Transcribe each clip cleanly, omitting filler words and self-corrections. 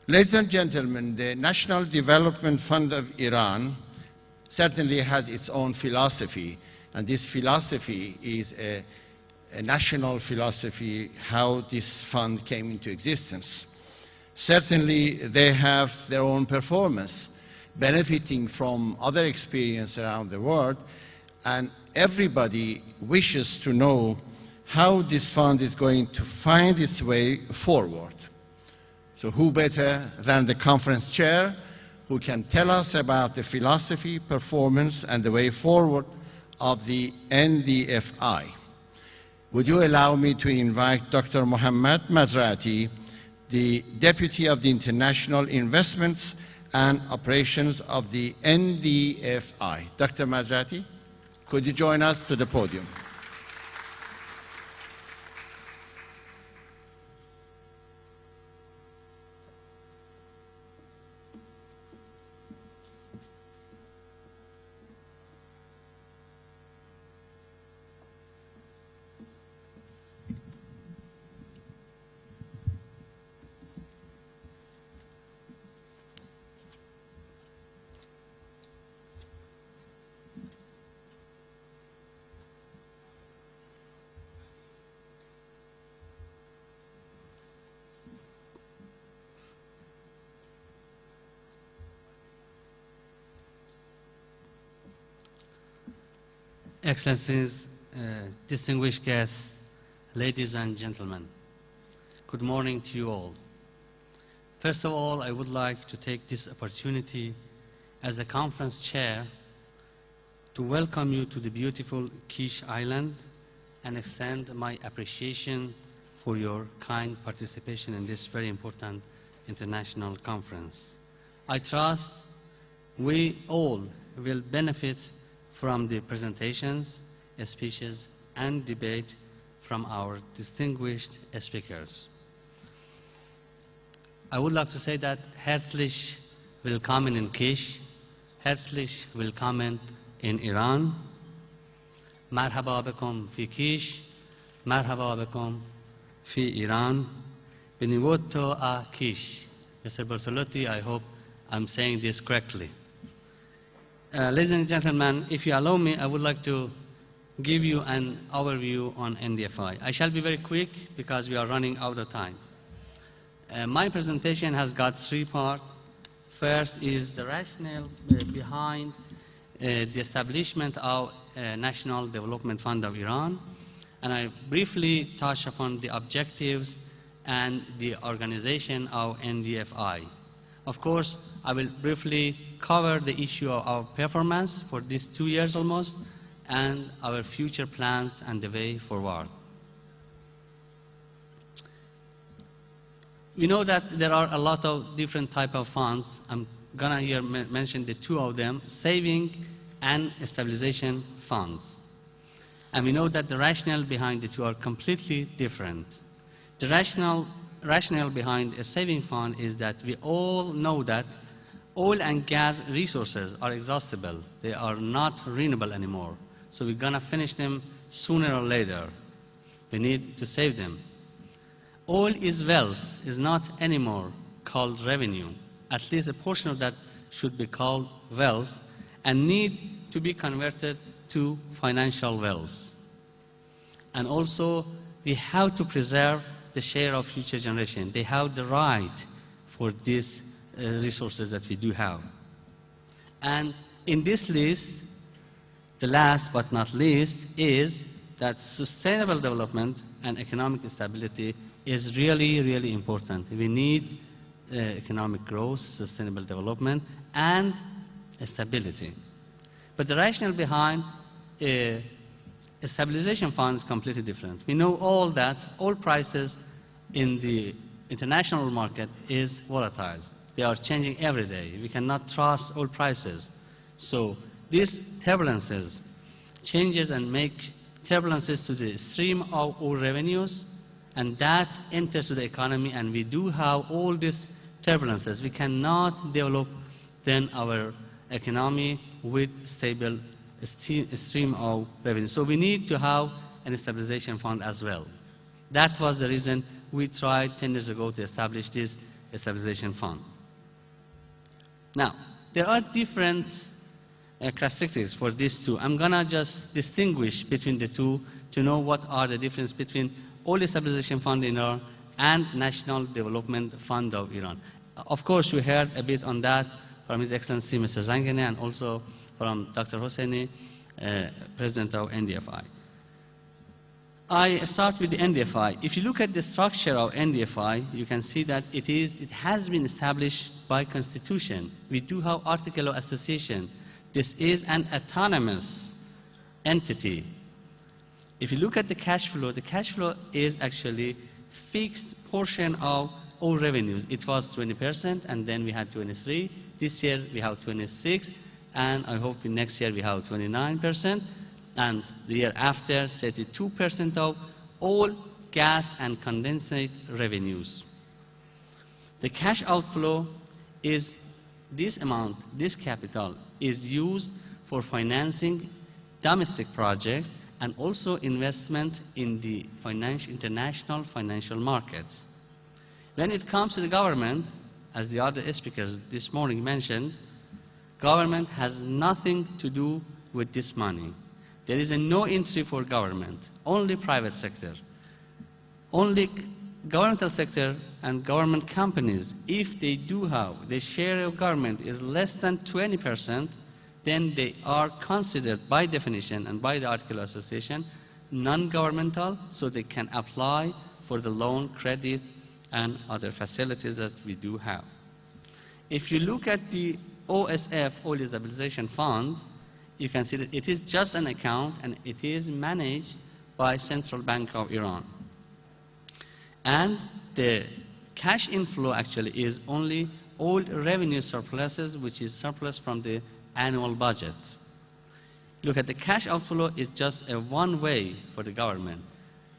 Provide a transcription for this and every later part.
Ladies and gentlemen, the National Development Fund of Iran certainly has its own philosophy, and this philosophy is a national philosophy, how this fund came into existence. Certainly, they have their own performance, benefiting from other experience around the world, and everybody wishes to know how this fund is going to find its way forward. So who better than the conference chair, who can tell us about the philosophy, performance, and the way forward of the NDFI. Would you allow me to invite Dr. Mohammad Mazraati, the Deputy of the International Investments and Operations of the NDFI. Dr. Mazraati, could you join us to the podium? Excellencies, distinguished guests, ladies and gentlemen, good morning to you all. First of all, I would like to take this opportunity as the conference chair to welcome you to the beautiful Kish Island and extend my appreciation for your kind participation in this very important international conference. I trust we all will benefit from the presentations, speeches, and debate from our distinguished speakers. I would like to say that herzlich willkommen in Kish, herzlich willkommen in Iran, marhaba bekum fi Kish, marhaba bekum fi Iran, benvenuto a Kish. Mr. Bertolotti, I hope I'm saying this correctly. Ladies and gentlemen, if you allow me, I would like to give you an overview on NDFI. I shall be very quick because we are running out of time. My presentation has got three parts. First is the rationale behind the establishment of National Development Fund of Iran, and I briefly touch upon the objectives and the organization of NDFI. Of course, I will briefly cover the issue of our performance for these 2 years almost, and our future plans and the way forward. We know that there are a lot of different types of funds. I'm gonna here mention the two of them, saving and stabilization funds. And we know that the rationale behind the two are completely different. The rationale behind a saving fund is that we all know that oil and gas resources are exhaustible. They are not renewable anymore. So we're gonna finish them sooner or later. We need to save them. Oil is wealth, is not anymore called revenue. At least a portion of that should be called wealth and need to be converted to financial wealth. And also, we have to preserve the share of future generation. They have the right for these resources that we do have. And in this list, the last but not least is that sustainable development and economic stability is really, really important. We need economic growth, sustainable development, and stability. But the rationale behind a stabilization fund is completely different. We know all that oil prices in the international market is volatile. They are changing every day. We cannot trust oil prices. So these turbulences, changes and make turbulences to the stream of oil revenues, and that enters to the economy, and we do have all these turbulences. We cannot develop then our economy with stable stream of revenue. So we need to have a stabilization fund as well. That was the reason we tried 10 years ago to establish this stabilization fund. Now, there are different characteristics for these two. I'm going to just distinguish between the two to know what are the difference between Oil Stabilization Fund in Iran and National Development Fund of Iran. Of course, you heard a bit on that from His Excellency Mr. Zangane and also from Dr. Hosseini, President of NDFI. I start with the NDFI. If you look at the structure of NDFI, you can see that it has been established by Constitution. We do have Article of Association. This is an autonomous entity. If you look at the cash flow is actually fixed portion of all revenues. It was 20%, and then we had 23. This year we have 26, and I hope next year we have 29%, and the year after 32% of all gas and condensate revenues. The cash outflow is this amount, this capital is used for financing domestic projects and also investment in the international financial markets. When it comes to the government, as the other speakers this morning mentioned, government has nothing to do with this money. There is no entry for government, only private sector. Only governmental sector and government companies, if they do have the share of government is less than 20%, then they are considered by definition and by the Article of Association non-governmental, so they can apply for the loan, credit, and other facilities that we do have. If you look at the OSF, Oil Stabilization Fund, you can see that it is just an account and it is managed by Central Bank of Iran. And the cash inflow actually is only oil revenue surpluses, which is surplus from the annual budget. Look at the cash outflow is just a one way for the government.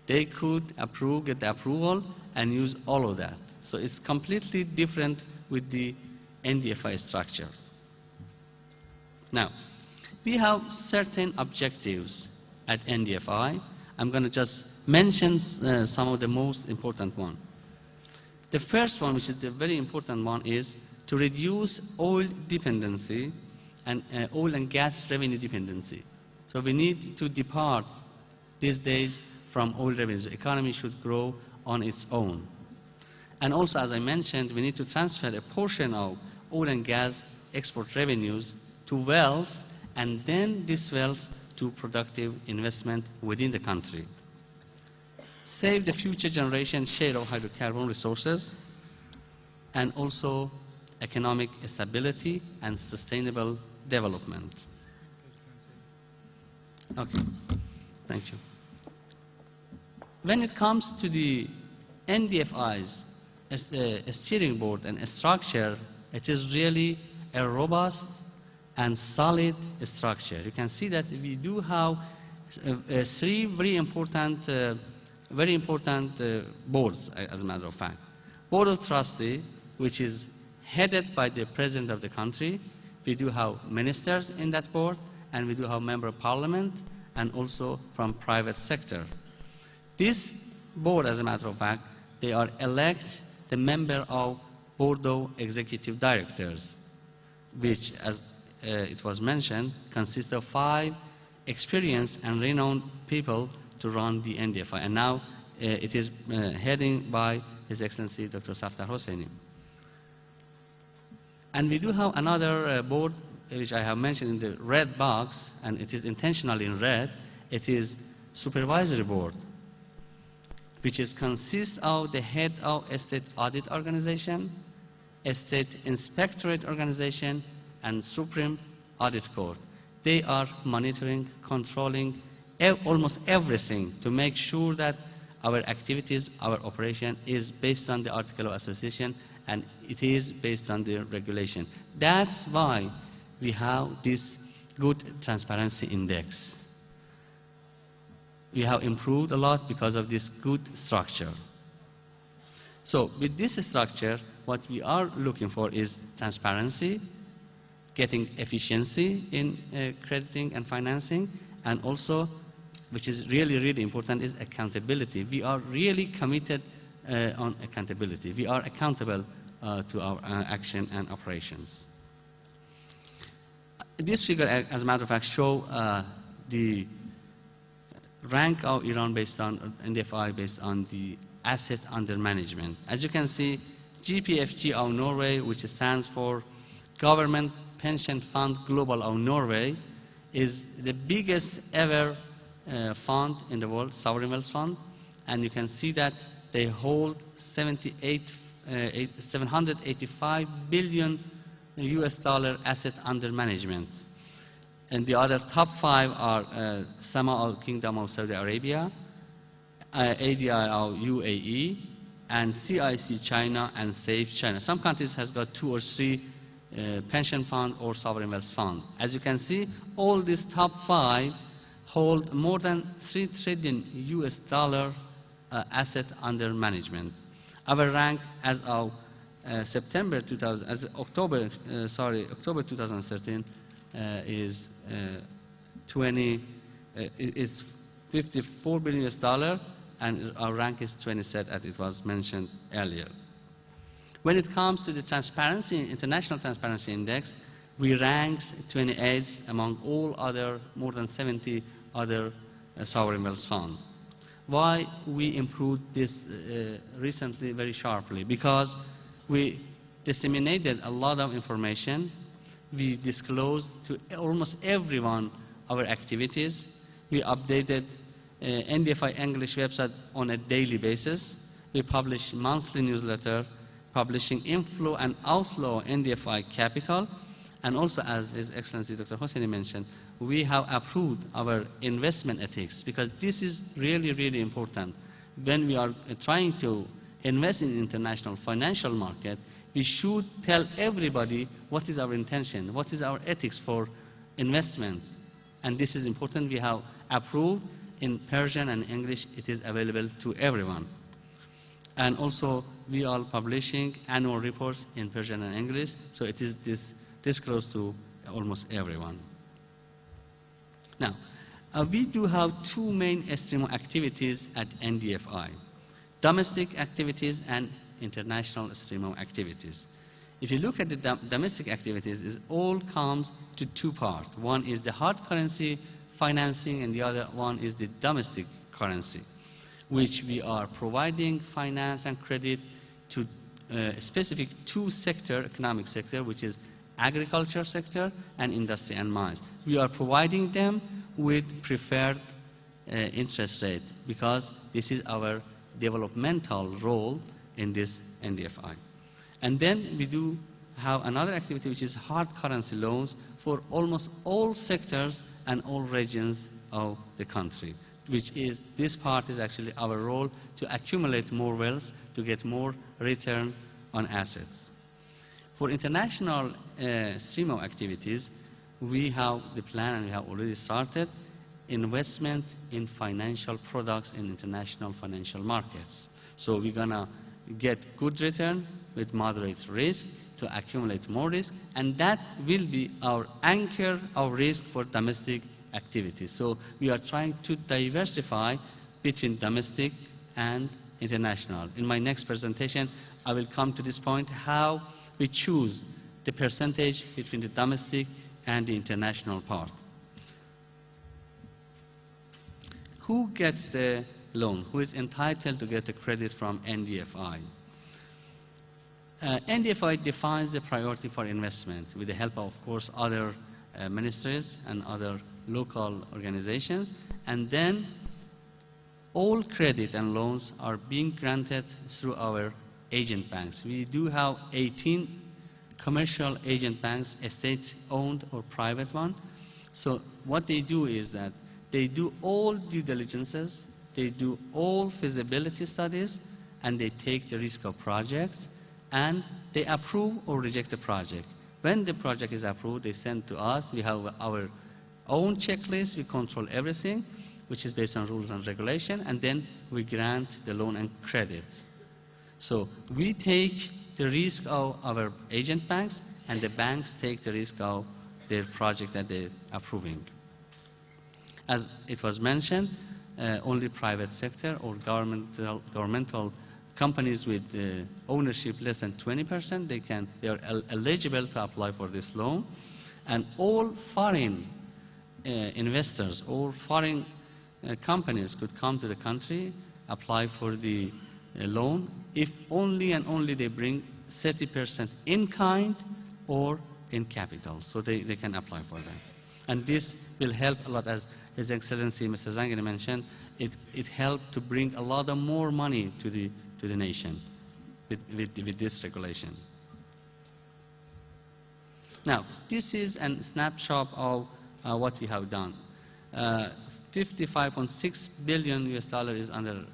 They could approve, get the approval, and use all of that. So it's completely different with the NDFI structure. Now, we have certain objectives at NDFI. I'm going to just mention some of the most important ones. The first one, which is the very important one, is to reduce oil dependency and oil and gas revenue dependency. So we need to depart these days from oil revenues. The economy should grow on its own. And also, as I mentioned, we need to transfer a portion of oil and gas export revenues to wells, and then these wells to productive investment within the country. Save the future generation share of hydrocarbon resources, and also economic stability and sustainable development. Okay, thank you. When it comes to the NDFI's steering board and structure, it is really a robust and solid structure. You can see that we do have three very important boards, as a matter of fact. Board of Trustees, which is headed by the President of the country. We do have ministers in that board, and we do have member of parliament, and also from private sector. This board, as a matter of fact, they are elect the member of Board of Executive Directors, which, as it was mentioned, consists of 5 experienced and renowned people to run the NDFI. And now it is heading by His Excellency Dr. Safdar Hosseini. And we do have another board, which I have mentioned in the red box, and it is intentionally in red. It is Supervisory Board, which consists of the head of State Audit Organization, State Inspectorate Organization, and Supreme Audit Court. They are monitoring, controlling almost everything to make sure that our activities, our operation is based on the Article of Association, and it is based on the regulation. That's why we have this good transparency index. We have improved a lot because of this good structure. So with this structure, what we are looking for is transparency, getting efficiency in crediting and financing, and also, which is really, really important, is accountability. We are really committed on accountability. We are accountable to our action and operations. This figure, as a matter of fact, show the rank of Iran based on NDFI based on the asset under management. As you can see, GPFG of Norway, which stands for Government Pension Fund Global of Norway, is the biggest ever fund in the world, sovereign wealth fund, and you can see that they hold 785 billion US dollar asset under management. And the other top 5 are Sama Kingdom of Saudi Arabia, ADI of UAE, and CIC China and Safe China. Some countries has got 2 or 3 pension fund or sovereign wealth fund. As you can see, all these top 5 hold more than 3 trillion US dollar asset under management. Our rank as of October 2013 is 54 billion US dollar, and our rank is 27, as it was mentioned earlier. When it comes to the transparency, International Transparency Index, we rank 28th among all other, more than 70 other sovereign wealth funds. Why we improved this recently very sharply? Because we disseminated a lot of information. We disclosed to almost everyone our activities. We updated NDFI English website on a daily basis. We publish monthly newsletter publishing inflow and outflow NDFI capital. And also, as His Excellency Dr. Hosseini mentioned, we have approved our investment ethics, because this is really, really important. When we are trying to invest in international financial market, we should tell everybody what is our intention, what is our ethics for investment. And this is important. We have approved in Persian and English. It is available to everyone. And also, we are publishing annual reports in Persian and English, so it is disclosed to almost everyone. Now, we do have 2 main stream of activities at NDFI: domestic activities and international stream of activities. If you look at the domestic activities, it all comes to 2 parts. One is the hard currency financing, and the other one is the domestic currency, which we are providing finance and credit to specific 2 economic sector, which is agriculture sector and industry and mines. We are providing them with preferred interest rate, because this is our developmental role in this NDFI. And then we do have another activity, which is hard currency loans for almost all sectors and all regions of the country, which is, this part is actually our role to accumulate more wealth, to get more return on assets. For international stream of activities, we have the plan, and we have already started investment in financial products in international financial markets. So we're gonna get good return with moderate risk to accumulate more risk, and that will be our anchor of risk for domestic activities. So we are trying to diversify between domestic and international. In my next presentation, I will come to this point, how we choose the percentage between the domestic and the international part. Who gets the loan? Who is entitled to get the credit from NDFI? NDFI defines the priority for investment with the help of course, other ministries and other local organizations. And then all credit and loans are being granted through our agent banks. We do have 18 commercial agent banks, state-owned or private one. So what they do is that they do all due diligences, they do all feasibility studies, and they take the risk of projects, and they approve or reject the project. When the project is approved, they send to us. We have our own checklist. We control everything, which is based on rules and regulation, and then we grant the loan and credit. So we take the risk of our agent banks, and the banks take the risk of their project that they're approving. As it was mentioned, only private sector or governmental companies with ownership less than 20%, they are eligible to apply for this loan. And all foreign investors or foreign companies could come to the country, apply for the loan, if only and only they bring 30% in kind or in capital. So they can apply for that. And this will help a lot, as His Excellency Mr. Zangani mentioned. It helped to bring a lot of more money to the nation with this regulation. Now, this is a snapshot of what we have done. $55.6 billion is under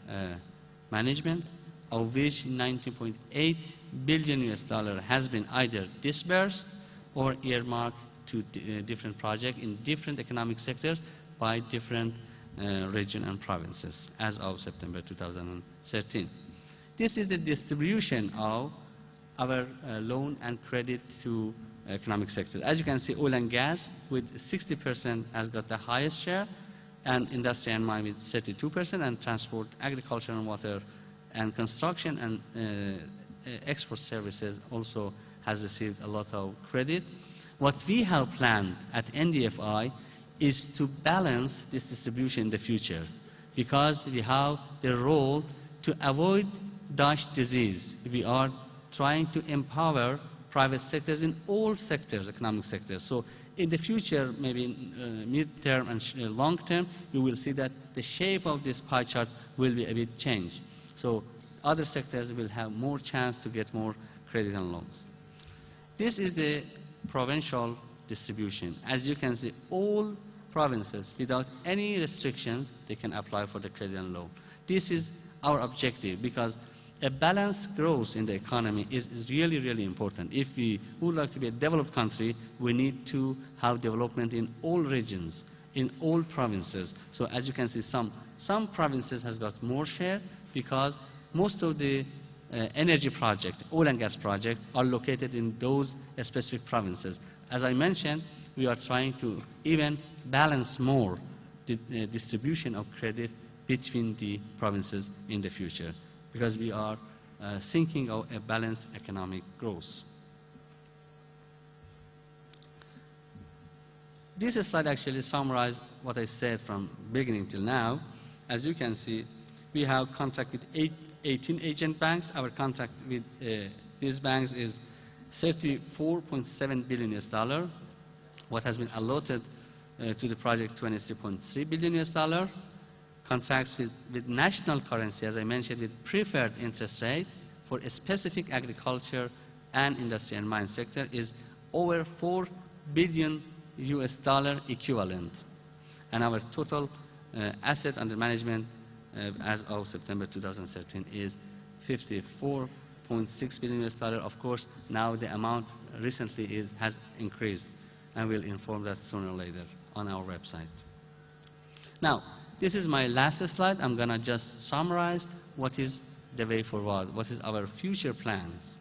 management, of which $90.8 billion has been either disbursed or earmarked to different projects in different economic sectors by different regions and provinces as of September 2013. This is the distribution of our loan and credit to economic sector. As you can see, oil and gas with 60% has got the highest share, and industry and mine with 32%, and transport, agriculture and water, and construction and export services also has received a lot of credit. What we have planned at NDFI is to balance this distribution in the future, because we have the role to avoid Dutch disease. We are trying to empower private sectors in all sectors, economic sectors. So in the future, maybe in mid-term and long-term, you will see that the shape of this pie chart will be a bit changed. So other sectors will have more chance to get more credit and loans. This is the provincial distribution. As you can see, all provinces, without any restrictions, they can apply for the credit and loan. This is our objective, because a balanced growth in the economy is really, really important. If we would like to be a developed country, we need to have development in all regions, in all provinces. So as you can see, some provinces has got more share, because most of the energy project, oil and gas project, are located in those specific provinces. As I mentioned, we are trying to even balance more the distribution of credit between the provinces in the future, because we are thinking of a balanced economic growth. This slide actually summarizes what I said from beginning till now. As you can see, we have contract with 18 agent banks. Our contract with these banks is $34.7 billion. What has been allotted to the project, $23.3 billion. Contracts with national currency, as I mentioned, with preferred interest rate for a specific agriculture and industry and mine sector is over $4 billion equivalent. And our total asset under management as of September 2013 is $54.6 billion. Of course, now the amount recently has increased, and we'll inform that sooner or later on our website. Now, this is my last slide. I'm going to just summarize what is the way forward, what is our future plans.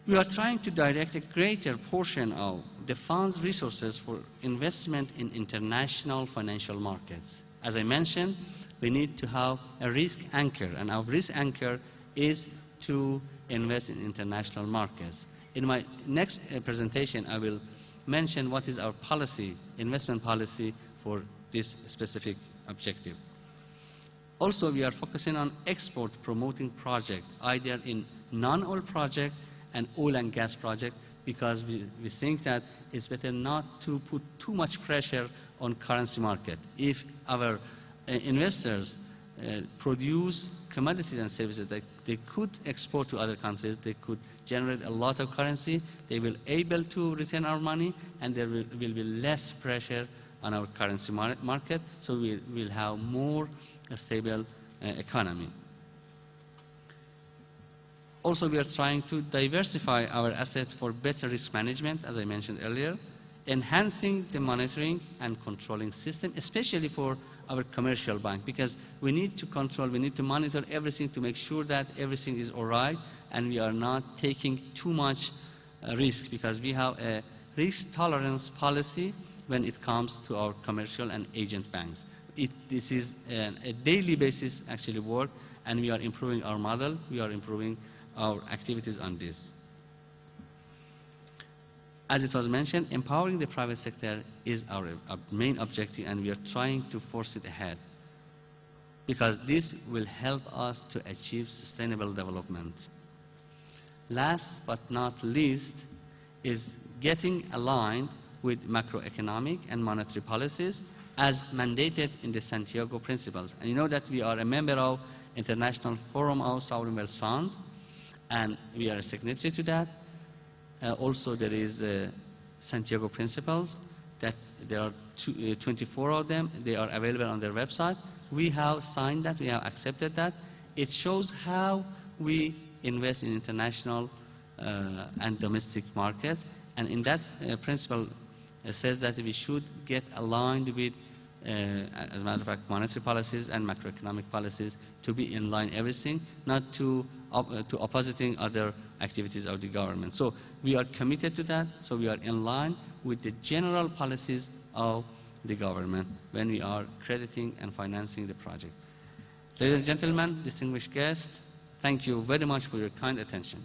We are trying to direct a greater portion of the fund's resources for investment in international financial markets. As I mentioned, we need to have a risk anchor, and our risk anchor is to invest in international markets. In my next presentation, I will mention what is our policy, investment policy for this specific objective. Also, we are focusing on export promoting project, either in non-oil project and oil and gas project, because we think that it's better not to put too much pressure on currency market. If our investors produce commodities and services that they could export to other countries, they could generate a lot of currency, they will able to return our money, and there will be less pressure on our currency market, so we will have more stable economy. Also, we are trying to diversify our assets for better risk management, as I mentioned earlier, enhancing the monitoring and controlling system, especially for our commercial bank, because we need to control, we need to monitor everything to make sure that everything is all right, and we are not taking too much risk, because we have a risk tolerance policy when it comes to our commercial and agent banks. This is a daily basis actually work, and we are improving our model, we are improving our activities on this. As it was mentioned, empowering the private sector is our main objective, and we are trying to force it ahead, because this will help us to achieve sustainable development. Last but not least is getting aligned with macroeconomic and monetary policies as mandated in the Santiago Principles. And you know that we are a member of International Forum of Sovereign Wealth Fund, and we are a signatory to that. Also, there is Santiago Principles, that there are 24 of them. They are available on their website. We have signed that, we have accepted that. It shows how we invest in international and domestic markets. And in that principle, it says that we should get aligned with, as a matter of fact, monetary policies and macroeconomic policies to be in line everything, not to opposing other activities of the government. So we are committed to that, so we are in line with the general policies of the government when we are crediting and financing the project. Ladies and gentlemen, distinguished guests, thank you very much for your kind attention.